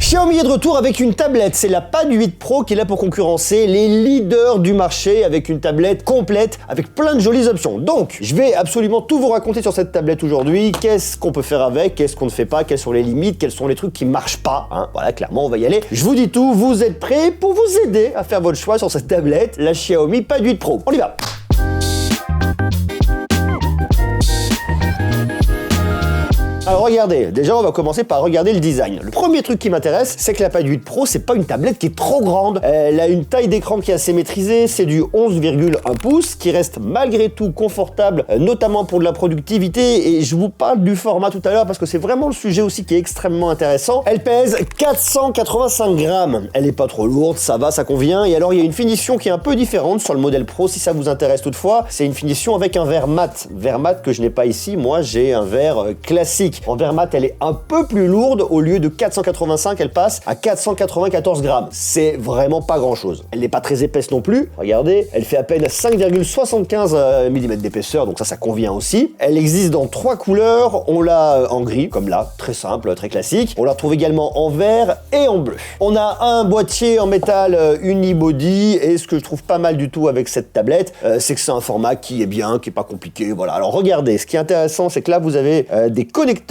Xiaomi est de retour avec une tablette, c'est la Pad 8 Pro qui est là pour concurrencer les leaders du marché avec une tablette complète avec plein de jolies options. Donc, je vais absolument tout vous raconter sur cette tablette aujourd'hui, qu'est-ce qu'on peut faire avec, qu'est-ce qu'on ne fait pas, quelles sont les limites, quels sont les trucs qui marchent pas, hein. Voilà, clairement, on va y aller. Je vous dis tout, vous êtes prêts pour vous aider à faire votre choix sur cette tablette, la Xiaomi Pad 8 Pro. On y va. Alors regardez, déjà on va commencer par regarder le design. Le premier truc qui m'intéresse, c'est que la Pad 8 Pro, c'est pas une tablette qui est trop grande. Elle a une taille d'écran qui est assez maîtrisée, c'est du 11,1 pouces, qui reste malgré tout confortable, notamment pour de la productivité, et je vous parle du format tout à l'heure parce que c'est vraiment le sujet aussi qui est extrêmement intéressant. Elle pèse 485 grammes, elle est pas trop lourde, ça va, ça convient, et alors il y a une finition qui est un peu différente sur le modèle Pro, si ça vous intéresse toutefois, c'est une finition avec un verre mat que je n'ai pas ici, moi j'ai un verre classique. En verre mat, elle est un peu plus lourde. Au lieu de 485, elle passe à 494 grammes. C'est vraiment pas grand chose. Elle n'est pas très épaisse non plus. Regardez, elle fait à peine 5,75 mm d'épaisseur, donc ça convient aussi. Elle existe dans 3 couleurs. On l'a en gris, comme là, très simple, très classique. On la retrouve également en vert et en bleu. On a un boîtier en métal unibody, et ce que je trouve pas mal du tout avec cette tablette, c'est que c'est un format qui est bien, qui est pas compliqué. Voilà. Alors regardez, ce qui est intéressant, c'est que là, vous avez des connecteurs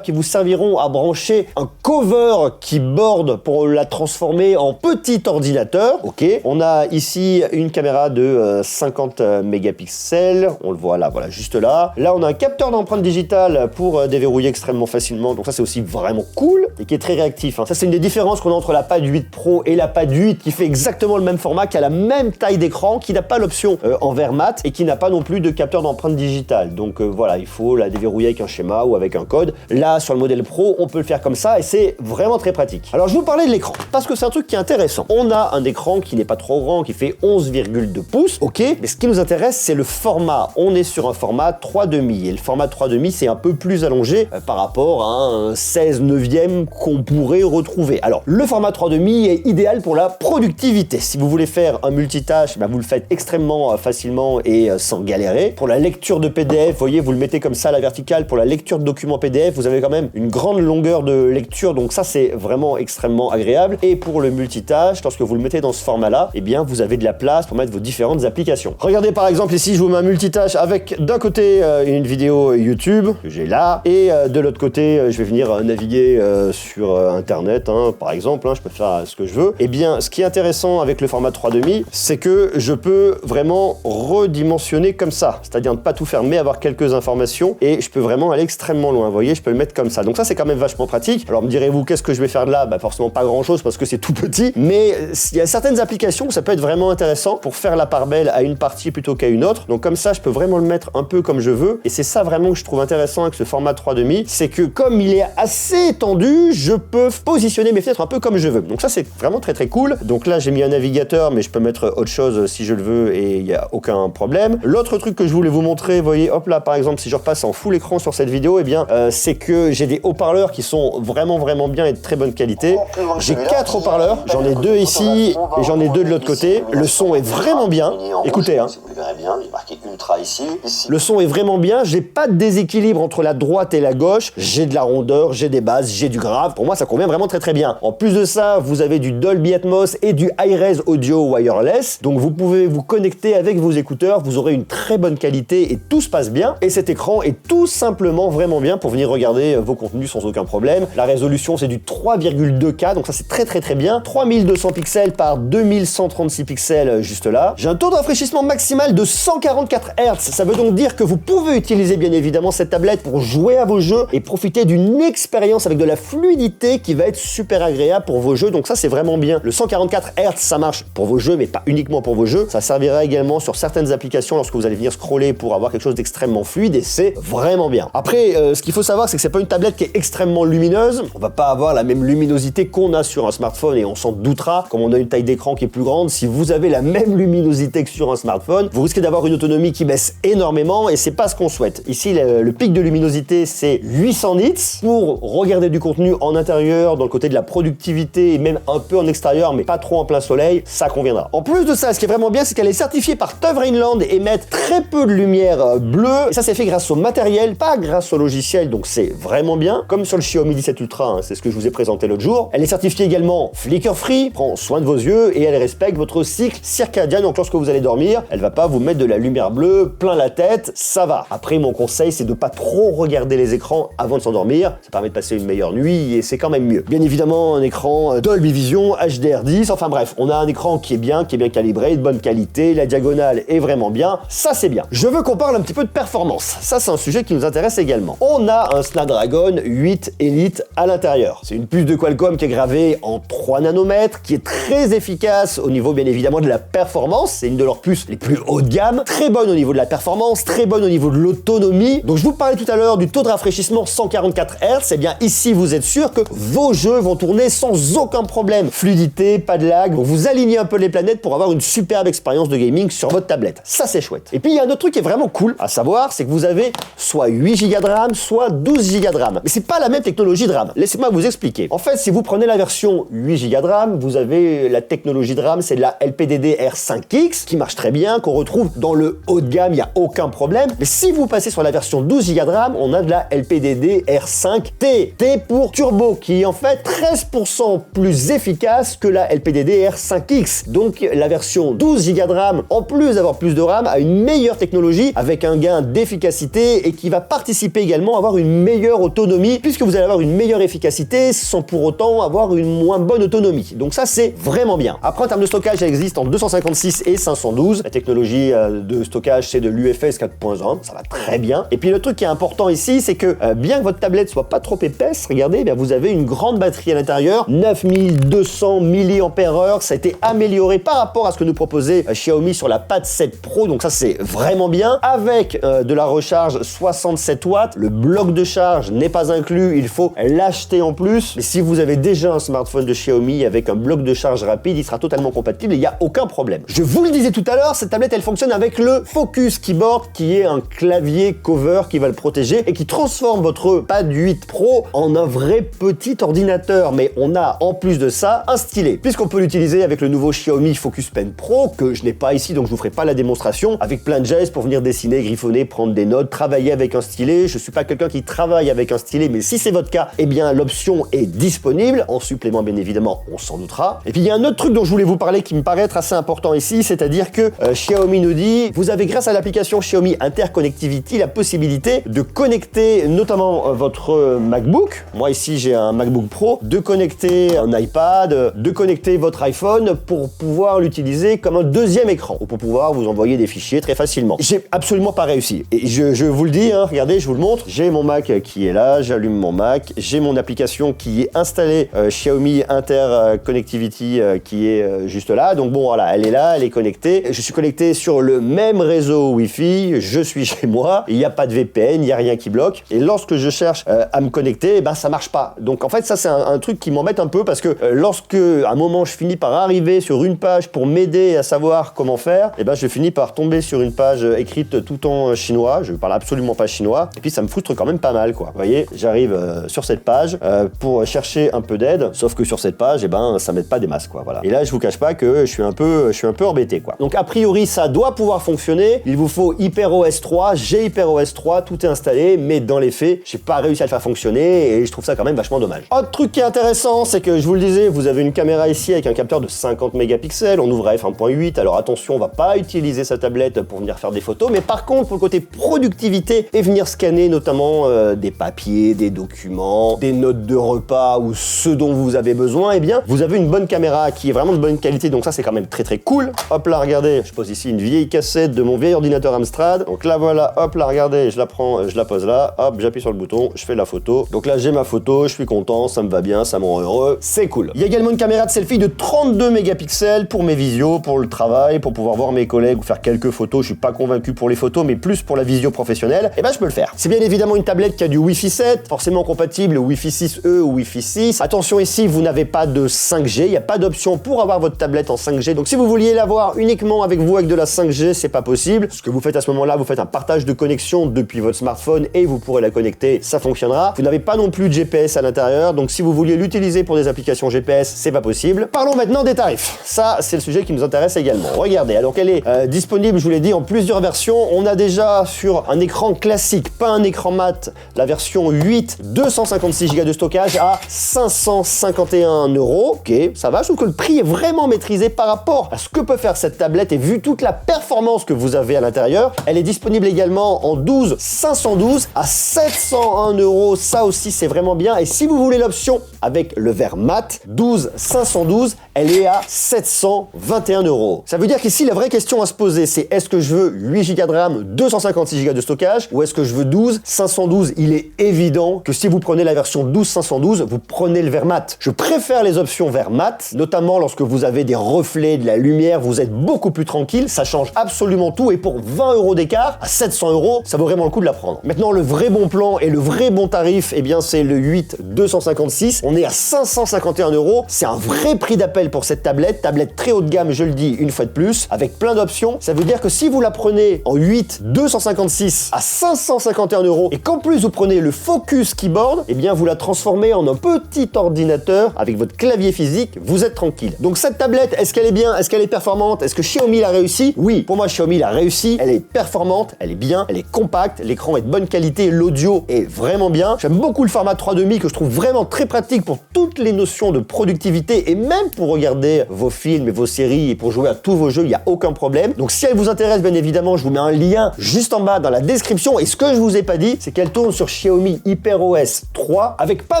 qui vous serviront à brancher un cover qui borde pour la transformer en petit ordinateur. Ok. On a ici une caméra de 50 mégapixels. On le voit là, voilà, juste là. Là, on a un capteur d'empreinte digitale pour déverrouiller extrêmement facilement. Donc ça, c'est aussi vraiment cool et qui est très réactif, hein. Ça, c'est une des différences qu'on a entre la Pad 8 Pro et la Pad 8 qui fait exactement le même format, qui a la même taille d'écran, qui n'a pas l'option en verre mat et qui n'a pas non plus de capteur d'empreinte digitale. Donc voilà, il faut la déverrouiller avec un schéma ou avec un code. Là, sur le modèle Pro, on peut le faire comme ça et c'est vraiment très pratique. Alors, je vous parlais de l'écran parce que c'est un truc qui est intéressant. On a un écran qui n'est pas trop grand, qui fait 11,2 pouces, ok, mais ce qui nous intéresse, c'est le format. On est sur un format 3,5 et le format 3,5, c'est un peu plus allongé par rapport à un 16/9 qu'on pourrait retrouver. Alors, le format 3,5 est idéal pour la productivité. Si vous voulez faire un multitâche, vous le faites extrêmement facilement et sans galérer. Pour la lecture de PDF, vous voyez, vous le mettez comme ça à la verticale. Pour la lecture de documents PDF, vous avez quand même une grande longueur de lecture, donc ça c'est vraiment extrêmement agréable. Et pour le multitâche, lorsque vous le mettez dans ce format-là, eh bien vous avez de la place pour mettre vos différentes applications. Regardez par exemple ici, je vous mets un multitâche avec d'un côté une vidéo YouTube que j'ai là, et de l'autre côté, je vais venir naviguer sur Internet, hein, par exemple, hein, je peux faire ce que je veux. Eh bien, ce qui est intéressant avec le format 3,5, c'est que je peux vraiment redimensionner comme ça, c'est-à-dire ne pas tout fermer, avoir quelques informations, et je peux vraiment aller extrêmement loin. Vous voyez, je peux le mettre comme ça. Donc ça, c'est quand même vachement pratique. Alors me direz-vous, qu'est-ce que je vais faire de là? Forcément pas grand-chose parce que c'est tout petit, mais il y a certaines applications où ça peut être vraiment intéressant pour faire la part belle à une partie plutôt qu'à une autre. Donc comme ça, je peux vraiment le mettre un peu comme je veux. Et c'est ça vraiment que je trouve intéressant avec ce format 3,5, c'est que comme il est assez étendu, je peux positionner mes fenêtres un peu comme je veux. Donc ça, c'est vraiment très très cool. Donc là, j'ai mis un navigateur, mais je peux mettre autre chose si je le veux et il n'y a aucun problème. L'autre truc que je voulais vous montrer, vous voyez, hop là, par exemple, si je repasse en full écran sur cette vidéo, eh bien, c'est que j'ai des haut-parleurs qui sont vraiment bien et de très bonne qualité. J'ai 4 haut-parleurs, j'en ai 2 ici et j'en ai 2 de l'autre côté. Le son est vraiment bien. Écoutez, hein. Vous verrez bien, il est marqué Ultra ici. Le son est vraiment bien, j'ai pas de déséquilibre entre la droite et la gauche, j'ai de la rondeur, j'ai des basses, j'ai du grave. Pour moi, ça convient vraiment très bien. En plus de ça, vous avez du Dolby Atmos et du Hi-Res Audio Wireless. Donc vous pouvez vous connecter avec vos écouteurs, vous aurez une très bonne qualité et tout se passe bien. Et cet écran est tout simplement vraiment bien pour venir regarder vos contenus sans aucun problème. La résolution, c'est du 3,2K, donc ça c'est très bien. 3200 pixels par 2136 pixels juste là. J'ai un taux de rafraîchissement maximal de 144 Hz. Ça veut donc dire que vous pouvez utiliser bien évidemment cette tablette pour jouer à vos jeux et profiter d'une expérience avec de la fluidité qui va être super agréable pour vos jeux. Donc ça c'est vraiment bien. Le 144 Hz, ça marche pour vos jeux, mais pas uniquement pour vos jeux. Ça servira également sur certaines applications lorsque vous allez venir scroller pour avoir quelque chose d'extrêmement fluide et c'est vraiment bien. Après, ce qu'il faut savoir, c'est que c'est pas une tablette qui est extrêmement lumineuse. On va pas avoir la même luminosité qu'on a sur un smartphone et on s'en doutera. Comme on a une taille d'écran qui est plus grande, si vous avez la même luminosité que sur un smartphone, vous risquez d'avoir une autonomie qui baisse énormément et c'est pas ce qu'on souhaite. Ici, le pic de luminosité, c'est 800 nits pour regarder du contenu en intérieur, dans le côté de la productivité et même un peu en extérieur, mais pas trop en plein soleil, ça conviendra. En plus de ça, ce qui est vraiment bien, c'est qu'elle est certifiée par TÜV Rheinland et émet très peu de lumière bleue. Et ça, c'est fait grâce au matériel, pas grâce au logiciel, donc c'est vraiment bien. Comme sur le Xiaomi 17 Ultra, hein, c'est ce que je vous ai présenté l'autre jour. Elle est certifiée également Flicker Free, prend soin de vos yeux et elle respecte votre cycle circadien. Donc lorsque vous allez dormir, elle va pas vous mettre de la lumière bleue plein la tête, ça va. Après, mon conseil, c'est de pas trop regarder les écrans avant de s'endormir. Ça permet de passer une meilleure nuit et c'est quand même mieux. Bien évidemment, un écran Dolby Vision, HDR10, enfin bref, on a un écran qui est bien calibré, de bonne qualité, la diagonale est vraiment bien, ça c'est bien. Je veux qu'on parle un petit peu de performance. Ça, c'est un sujet qui nous intéresse également. On a un Snapdragon 8 Elite à l'intérieur. C'est une puce de Qualcomm qui est gravée en 3 nanomètres, qui est très efficace au niveau, bien évidemment, de la performance. C'est une de leurs puces les plus haut de gamme, très bonne au niveau de la performance, très bonne au niveau de l'autonomie. Donc, je vous parlais tout à l'heure du taux de rafraîchissement 144 Hz. Et bien, ici, vous êtes sûr que vos jeux vont tourner sans aucun problème. Fluidité, pas de lag. Donc, vous alignez un peu les planètes pour avoir une superbe expérience de gaming sur votre tablette. Ça, c'est chouette. Et puis, il y a un autre truc qui est vraiment cool à savoir, c'est que vous avez soit 8 Go de RAM, soit 12 Go de RAM. Mais c'est pas la même technologie de RAM. Laissez-moi vous expliquer. En fait, si vous prenez la version 8 Go de RAM, vous avez la technologie de RAM, c'est de la LPDDR5X qui marche très bien, qu'on retrouve dans le haut de gamme, il n'y a aucun problème. Mais si vous passez sur la version 12 Go de RAM, on a de la LPDDR5T. T pour turbo, qui est en fait 13% plus efficace que la LPDDR5X. Donc la version 12 Go de RAM, en plus d'avoir plus de RAM, a une meilleure technologie avec un gain d'efficacité et qui va participer également à avoir une meilleure autonomie puisque vous allez avoir une meilleure efficacité sans pour autant avoir une moins bonne autonomie. Donc ça, c'est vraiment bien. Après, en termes de stockage, elle existe en 256 et 512. La technologie de stockage, c'est de l'UFS 4.1. Ça va très bien. Et puis le truc qui est important ici, c'est que bien que votre tablette soit pas trop épaisse, regardez, eh bien, vous avez une grande batterie à l'intérieur, 9200 mAh. Ça a été amélioré par rapport à ce que nous proposait Xiaomi sur la Pad 7 Pro. Donc ça, c'est vraiment bien. Avec de la recharge 67 watts, le bloc de charge n'est pas inclus, il faut l'acheter en plus. Mais si vous avez déjà un smartphone de Xiaomi avec un bloc de charge rapide, il sera totalement compatible et il n'y a aucun problème. Je vous le disais tout à l'heure, cette tablette, elle fonctionne avec le Focus Keyboard, qui est un clavier cover qui va le protéger et qui transforme votre Pad 8 Pro en un vrai petit ordinateur. Mais on a en plus de ça un stylet, puisqu'on peut l'utiliser avec le nouveau Xiaomi Focus Pen Pro, que je n'ai pas ici, donc je vous ferai pas la démonstration, avec plein de gestes pour venir dessiner, griffonner, prendre des notes, travailler avec un stylet. Je suis pas quelqu'un qui travaille avec un stylet, mais si c'est votre cas, eh bien l'option est disponible. En supplément, bien évidemment, on s'en doutera. Et puis il y a un autre truc dont je voulais vous parler qui me paraît être assez important ici, c'est-à-dire que Xiaomi nous dit, vous avez grâce à l'application Xiaomi Interconnectivity la possibilité de connecter notamment votre MacBook. Moi ici j'ai un MacBook Pro, de connecter un iPad, de connecter votre iPhone pour pouvoir l'utiliser comme un deuxième écran ou pour pouvoir vous envoyer des fichiers très facilement. J'ai absolument pas réussi. Et je vous le dis, hein, regardez, je vous le montre. J'ai mon Mac qui est là, j'allume mon Mac, j'ai mon application qui est installée Xiaomi Interconnectivity qui est juste là. Donc bon, voilà, elle est là, elle est connectée. Je suis connecté sur le même réseau Wi-Fi, je suis chez moi, il n'y a pas de VPN, il n'y a rien qui bloque. Et lorsque je cherche à me connecter, ben ça marche pas. Donc en fait, ça c'est un truc qui m'embête un peu parce que lorsque à un moment je finis par arriver sur une page pour m'aider à savoir comment faire, et ben je finis par tomber sur une page écrite tout en chinois. Je parle absolument pas chinois. Et puis ça me frustre quand même pas mal, quoi. Vous voyez, j'arrive sur cette page pour chercher un peu d'aide, sauf que sur cette page, et ben ça m'aide pas des masses, quoi. Voilà. Et là, je vous cache pas que je suis un peu embêté, quoi. Donc a priori, ça doit pouvoir fonctionner. Il vous faut HyperOS 3. J'ai HyperOS 3, tout est installé, mais dans les faits, j'ai pas réussi à le faire fonctionner et je trouve ça quand même vachement dommage. Autre truc qui est intéressant, c'est que je vous le disais, vous avez une caméra ici avec un capteur de 50 mégapixels. On ouvre à f1.8. Alors attention, on va pas utiliser sa tablette pour venir faire des photos, mais par contre, pour le côté productivité et venir scanner notamment des papiers, des documents, des notes de repas ou ce dont vous avez besoin, eh bien, vous avez une bonne caméra qui est vraiment de bonne qualité, donc ça c'est quand même très très cool. Hop là, regardez, je pose ici une vieille cassette de mon vieil ordinateur Amstrad. Donc là voilà, hop là, regardez, je la prends, je la pose là, hop, j'appuie sur le bouton, je fais la photo. Donc là j'ai ma photo, je suis content, ça me va bien, ça me rend heureux, c'est cool. Il y a également une caméra de selfie de 32 mégapixels pour mes visios, pour le travail, pour pouvoir voir mes collègues ou faire quelques photos. Je suis pas convaincu pour les photos, mais plus pour la visio professionnelle, et ben je peux le faire. C'est bien évidemment une tablette qui a du Wi-Fi 7, forcément compatible Wi-Fi 6E ou Wi-Fi 6. Attention ici, vous n'avez pas de 5G, il n'y a pas d'option pour avoir votre tablette en 5G. Donc si vous vouliez l'avoir uniquement avec vous avec de la 5G, c'est pas possible. possible. Ce que vous faites à ce moment-là, vous faites un partage de connexion depuis votre smartphone et vous pourrez la connecter, ça fonctionnera. Vous n'avez pas non plus de GPS à l'intérieur, donc si vous vouliez l'utiliser pour des applications GPS, c'est pas possible. Parlons maintenant des tarifs. Ça, c'est le sujet qui nous intéresse également. Regardez, alors qu'elle est disponible, je vous l'ai dit, en plusieurs versions. On a déjà sur un écran classique, pas un écran mat, la version 8, 256 Go de stockage à 551 €. Ok, ça va, je trouve que le prix est vraiment maîtrisé par rapport à ce que peut faire cette tablette et vu toute la performance que vous avez à l'intérieur. Elle est disponible également en 12 512 à 701 €. Ça aussi, c'est vraiment bien. Et si vous voulez l'option avec le verre mat, 12 512, elle est à 721 €. Ça veut dire qu'ici, la vraie question à se poser, c'est est-ce que je veux 8 Go de RAM, 256 Go de stockage ou est-ce que je veux 12 512? Il est évident que si vous prenez la version 12 512, vous prenez le verre mat. Je préfère les options verre mat, notamment lorsque vous avez des reflets, de la lumière, vous êtes beaucoup plus tranquille, ça change absolument tout et pour 20 € d'écart, à 700 €, ça vaut vraiment le coup de la prendre. Maintenant, le vrai bon plan et le vrai bon tarif, eh bien c'est le 8 256. On est à 551 €. C'est un vrai prix d'appel pour cette tablette très haut de gamme, je le dis une fois de plus, avec plein d'options. Ça veut dire que si vous la prenez en 8 256 à 551 € et qu'en plus vous prenez le Focus Keyboard, eh bien vous la transformez en un petit ordinateur avec votre clavier physique, vous êtes tranquille. Donc cette tablette, est-ce qu'elle est bien? Est-ce qu'elle est performante? Est-ce que Xiaomi l'a réussi? Oui, pour moi Xiaomi l'a réussi. Elle est performante, elle est bien, elle est compacte, l'écran est de bonne qualité, l'audio est vraiment bien. J'aime beaucoup le format 3,5 que je trouve vraiment très pratique pour toutes les notions de productivité et même pour regarder vos films et vos séries et pour jouer à tous vos jeux, il n'y a aucun problème. Donc si elle vous intéresse, bien évidemment, je vous mets un lien juste en bas dans la description. Et ce que je vous ai pas dit, c'est qu'elle tourne sur Xiaomi HyperOS 3 avec pas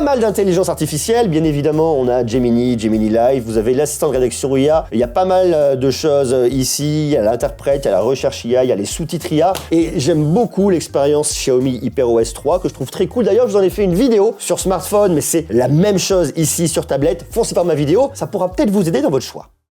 mal d'intelligence artificielle. Bien évidemment, on a Gemini Live, vous avez l'assistant de rédaction IA. Il y a pas mal de choses ici. Il y a l'interprète, il y a la recherche IA, il y a les sous-titres IA. Et j'aime beaucoup l'expérience Xiaomi HyperOS 3 que je trouve très cool. D'ailleurs, je vous en ai fait une vidéo sur smartphone, mais c'est la même chose ici sur tablette. Foncez par ma vidéo, ça pourra peut-être vous aider dans votre choix.